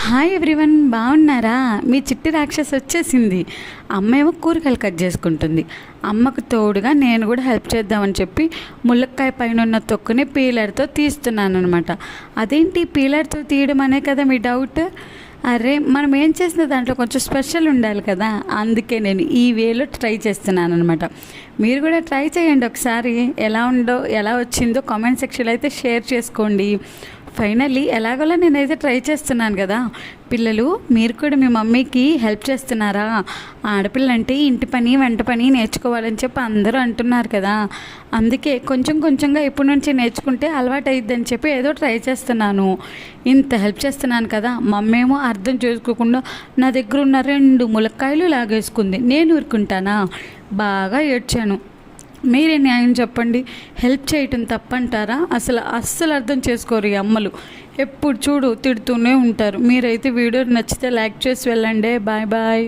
Hi everyone, బాగున్నారా? మీ చిట్టి రాక్షసి వచ్చేసింది. అమ్మ ఏమో కూరగాయలు కట్ చేసుకుంటుంది. అమ్మకు తోడుగా నేను కూడా హెల్ప్ చేద్దామని చెప్పి ములక్కాయ పైన ఉన్న తొక్కుని పీలర్తో తీస్తున్నాను అనమాట. అదేంటి పీలర్తో తీయడం అనే కదా మీ డౌట్? అరే, మనం ఏం చేసిన దాంట్లో కొంచెం స్పెషల్ ఉండాలి కదా, అందుకే నేను ఈ వేలో ట్రై చేస్తున్నాను అనమాట. మీరు కూడా ట్రై చేయండి ఒకసారి. ఎలా వచ్చిందో కామెంట్ సెక్షన్లో అయితే షేర్ చేసుకోండి. ఫైనల్లీ ఎలాగోలా నేనైతే ట్రై చేస్తున్నాను కదా. పిల్లలు, మీరు కూడా మీ మమ్మీకి హెల్ప్ చేస్తున్నారా? ఆడపిల్లంటే ఇంటి పని వంట పని నేర్చుకోవాలని చెప్పి అందరూ అంటున్నారు కదా. అందుకే కొంచెం కొంచెంగా ఇప్పటి నుంచి నేర్చుకుంటే అలవాటు అయిద్దని చెప్పి ఏదో ట్రై చేస్తున్నాను. ఇంత హెల్ప్ చేస్తున్నాను కదా, మమ్మీ ఏమో అర్థం చేసుకోకుండా నా దగ్గర ఉన్న 2 ములక్కాయలు లాగేసుకుంది. నేను ఊరుకుంటానా? బాగా ఏడ్చాను. మీరే న్యాయం చెప్పండి. హెల్ప్ చేయటం తప్పంటారా? అస్సలు అర్థం చేసుకోరు ఈ అమ్మలు. ఎప్పుడు చూడు తిడుతూనే ఉంటారు. మీరైతే వీడియో నచ్చితే లైక్ చేసి వెళ్ళండి. Bye bye.